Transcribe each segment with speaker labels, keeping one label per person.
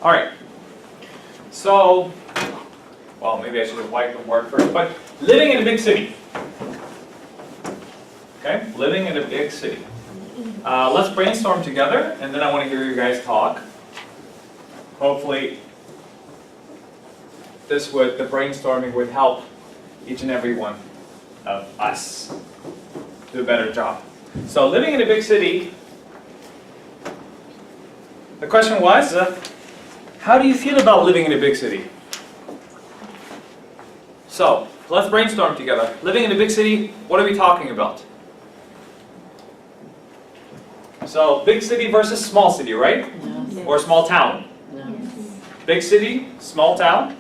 Speaker 1: All right. So, well, maybe I should have wiped the board first, but living in a big city. Okay, living in a big city. Let's brainstorm together, and then I want to hear you guys talk. Hopefully, the brainstorming would help each and every one of us do a better job. So, living in a big city, the question was, how do you feel about living in a big city? So, let's brainstorm together. Living in a big city, what are we talking about? So, big city versus small city, right?
Speaker 2: Yes.
Speaker 1: Or small town?
Speaker 2: Yes.
Speaker 1: Big city, small town?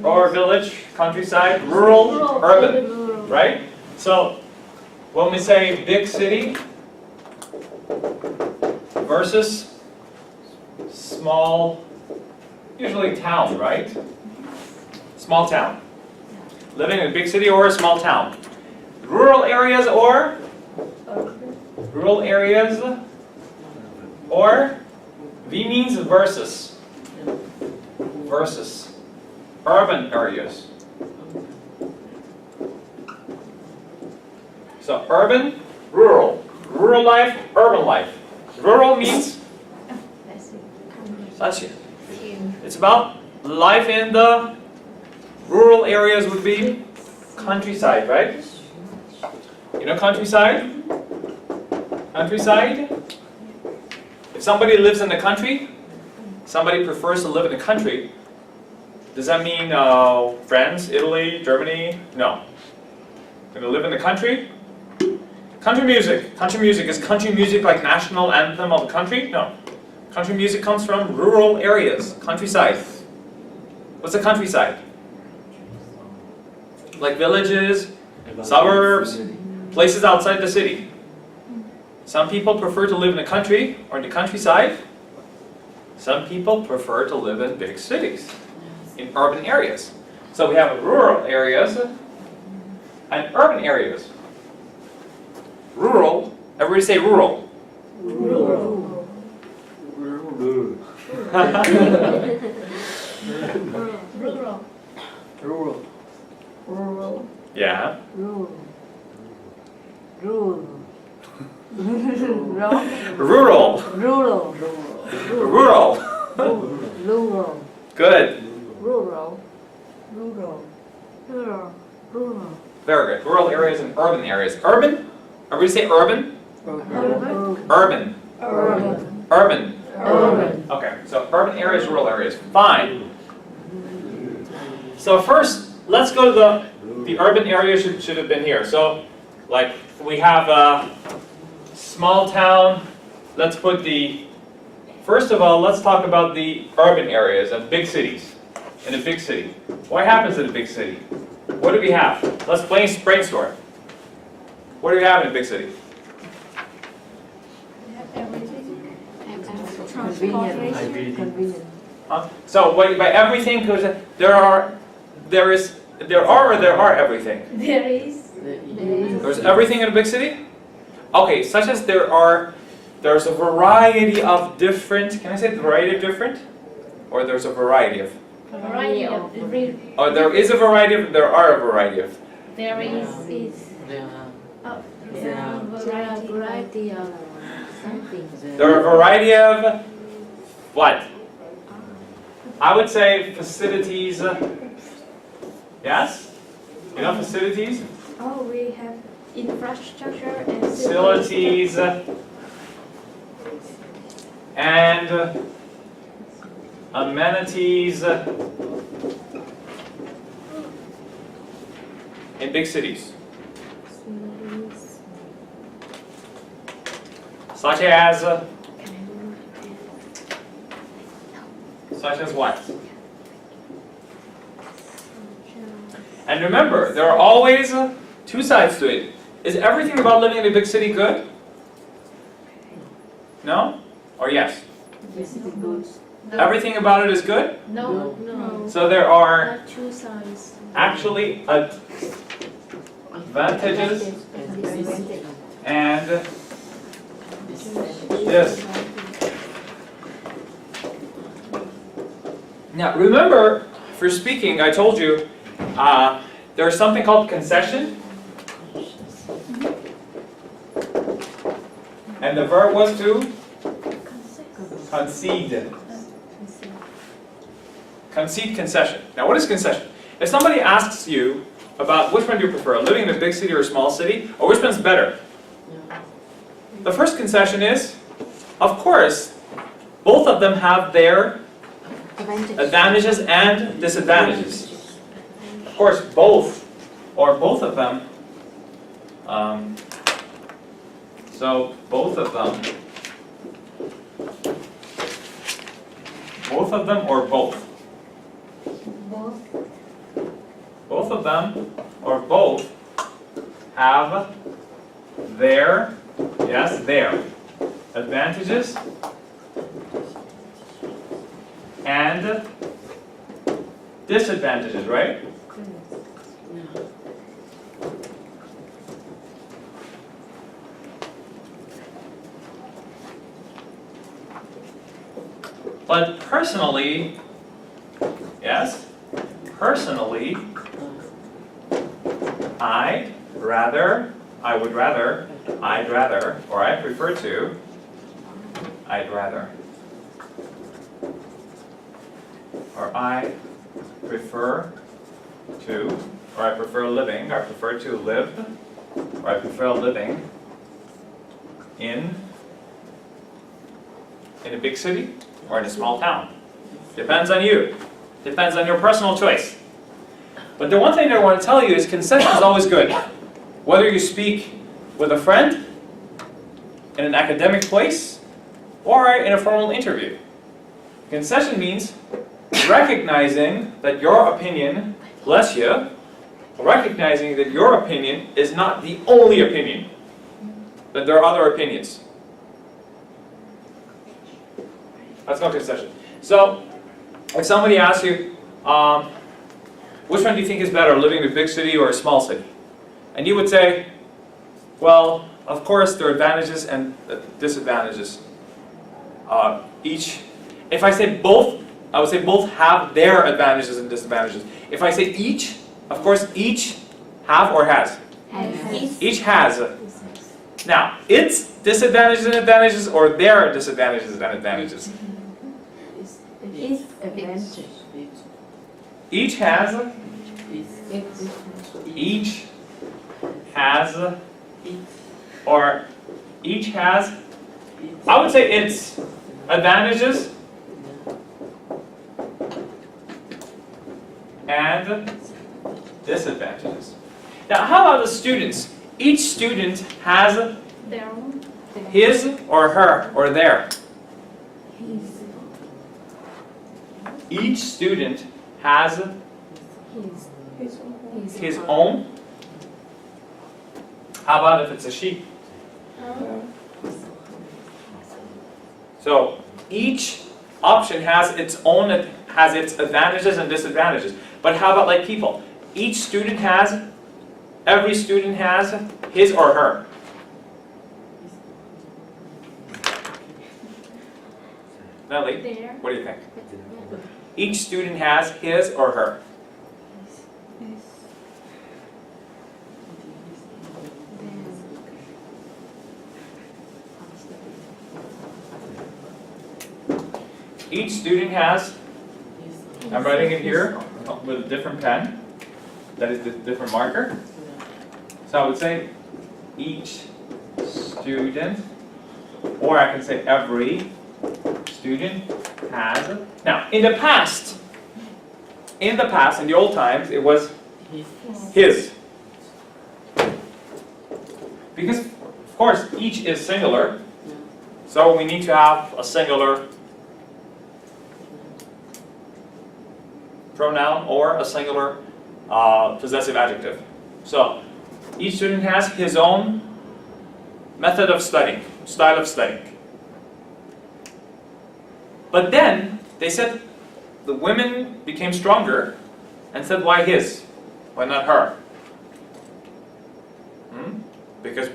Speaker 1: Or village, countryside, rural, urban, right? So, when we say big city versus small, usually town, right? Small town. Living in a big city or a small town. Rural areas or? Rural areas or? V means versus. Versus. Urban areas. So urban, rural. Rural life, urban life. Rural means? That's it. It's about life in the rural areas would be countryside, right? You know countryside? Countryside? If somebody lives in the country, somebody prefers to live in the country, does that mean France, Italy, Germany? No. Going to live in the country? Country music. Country music. Is country music like national anthem of the country? No. Country music comes from rural areas. Countryside. What's a countryside? Like villages, suburbs, places outside the city. Some people prefer to live in the country or in the countryside. Some people prefer to live in big cities, in urban areas. So we have rural areas and urban areas. Rural, everybody say rural.
Speaker 2: Rural.
Speaker 3: Rural.
Speaker 2: Rural.
Speaker 3: Rural.
Speaker 2: Rural.
Speaker 1: Yeah.
Speaker 2: Rural. Rural.
Speaker 1: Rural.
Speaker 2: Rural.
Speaker 1: Rural.
Speaker 2: Rural.
Speaker 1: Good.
Speaker 2: Rural. Rural. Rural. Rural.
Speaker 1: Very good. Rural areas and urban areas. Urban? Everybody say urban?
Speaker 2: Urban.
Speaker 1: Urban.
Speaker 2: Urban.
Speaker 1: Urban.
Speaker 2: Urban.
Speaker 1: Okay, so urban areas, rural areas. Fine. So first, let's go to the urban area should have been here. So, like, we have a small town. Let's put first of all, let's talk about the urban areas of big cities. In a big city. What happens in a big city? What do we have? Let's brainstorm. What do we have in a big city?
Speaker 2: Convenient.
Speaker 1: Huh? So by everything, because there are everything. There's everything in a big city? Okay, such as there's a variety of different, can I say the variety of different? Or there's a variety of? Oh, there is a variety of, there are a variety of.
Speaker 4: There is
Speaker 2: variety of something.
Speaker 1: There are a variety of what? I would say facilities. Yes? You know facilities?
Speaker 4: Oh, we have infrastructure and
Speaker 1: Facilities and amenities in big cities. Such as what? And remember, there are always two sides to it. Is everything about living in a big city good? No? Or yes? Everything about it is good?
Speaker 4: No.
Speaker 1: So there are
Speaker 4: Two sides.
Speaker 1: actually advantages and this. Now remember, for speaking, I told you there's something called concession. And the verb was to concede. Concede, concession. Now what is concession? If somebody asks you about which one do you prefer, living in a big city or a small city, or which one's better, the first concession is, of course, both of them have their advantages and disadvantages. Of course, both, or both of them, so both of them or both?
Speaker 4: Both.
Speaker 1: Both of them or both have their, yes, their advantages and disadvantages, right? But personally, yes, personally, I'd rather, or I prefer to, I'd rather, or I prefer to, or I prefer living, or I prefer to live, or I prefer living in a big city or in a small town. Depends on you. Depends on your personal choice. But the one thing I want to tell you is concession is always good. Whether you speak with a friend, in an academic place, or in a formal interview. Concession means recognizing that your opinion, bless you, recognizing that your opinion is not the only opinion. That there are other opinions. That's not concession. So, if somebody asks you, which one do you think is better, living in a big city or a small city? And you would say, well, of course there are advantages and disadvantages. If I say both, I would say both have their advantages and disadvantages. If I say each, of course each have or has? Each has. Now, its disadvantages and advantages or their disadvantages and advantages?
Speaker 2: It's advantage.
Speaker 1: Each has. Each has. Or each has. I would say its advantages and disadvantages. Now, how about the students? Each student has
Speaker 4: Their own.
Speaker 1: his or her or their. Each student has his own. How about if it's a she? So each option has its own, has its advantages and disadvantages. But how about like people? Each student has, every student has his or her. Nelly,
Speaker 4: There.
Speaker 1: what do you think? Each student has his or her. Each student has, I'm writing it here with a different pen, that is the different marker. So I would say each student, or I can say every student has. Now, in the past, in the old times, it was his. Because, of course, each is singular, so we need to have a singular pronoun or a singular possessive adjective. So, each student has his own method of studying, style of studying. But then, they said the women became stronger and said, why his? Why not her? Because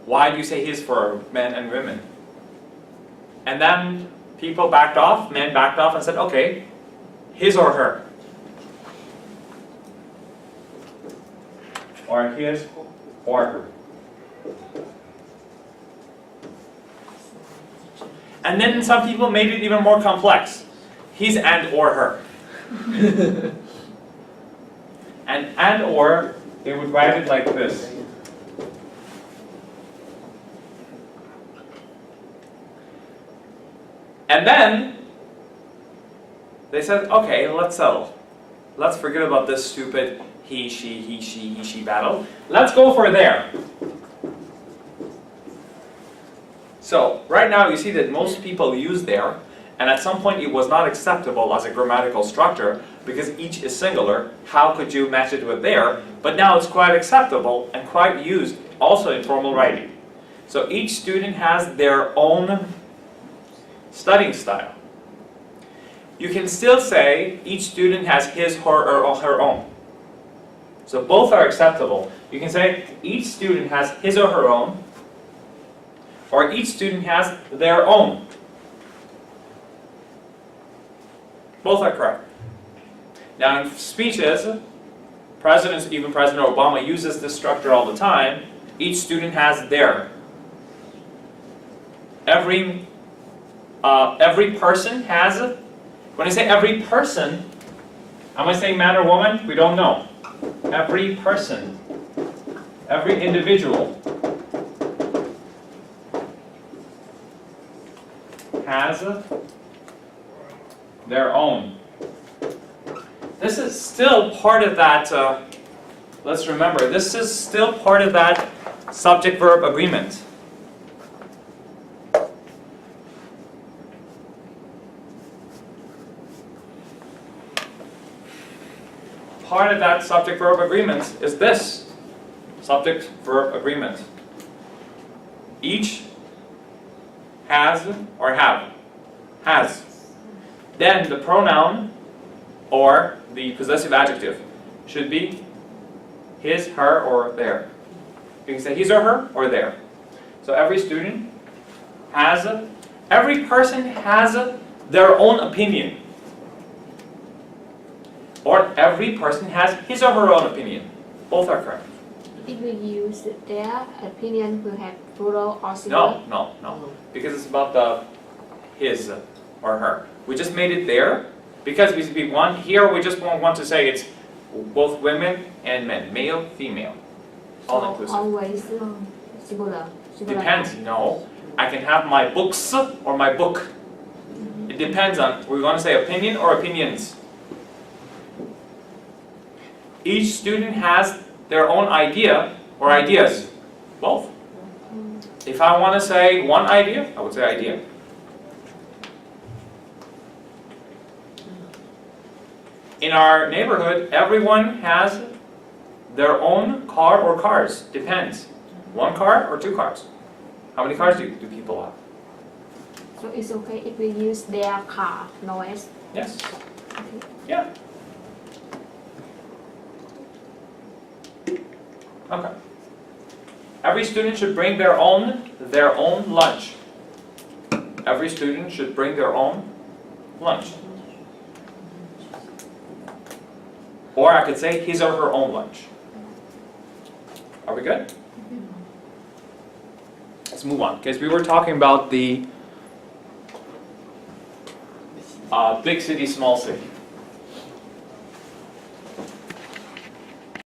Speaker 1: why do you say his for men and women? And then people backed off, men backed off and said, okay, his or her. Or his or her. And then some people made it even more complex. His and or her. And or, they would write it like this. And then they said, okay, let's settle. Let's forget about this stupid he, she battle. Let's go for there. So right now you see that most people use there, and at some point it was not acceptable as a grammatical structure because each is singular. How could you match it with there? But now it's quite acceptable and quite used also in formal writing. So each student has their own studying style. You can still say each student has his, her, or her own. So both are acceptable. You can say each student has his or her own, or each student has their own. Both are correct. Now in speeches, presidents, even President Obama uses this structure all the time. Each student has their. Every person has, when I say every person, am I saying man or woman? We don't know. Every person, every individual has their own. This is still part of that, let's remember, this is still part of that subject-verb agreement. Part of that subject-verb agreement is this subject-verb agreement. Each has or have. Has. Then the pronoun or the possessive adjective should be his, her, or their. You can say his or her or their. So every student has, every person has their own opinion. Or every person has his or her own opinion. Both are correct.
Speaker 2: If we use their opinion, will have plural or singular?
Speaker 1: No. Because it's about the his or her. We just made it there because we want, here we just want to say it's both women and men, male, female, all inclusive.
Speaker 2: Always singular.
Speaker 1: Depends, no. I can have my books or my book. It depends on, we're going to say opinion or opinions. Each student has their own idea or ideas. Both. If I want to say one idea, I would say idea. In our neighborhood, everyone has their own car or cars. Depends. One car or two cars? How many cars do people have?
Speaker 2: So it's okay if we use their car, no S?
Speaker 1: Yes.
Speaker 2: Okay.
Speaker 1: Yeah. Okay. Every student should bring their own lunch. Every student should bring their own lunch. Or I could say his or her own lunch. Are we good? Let's move on, because we were talking about the big city, small city.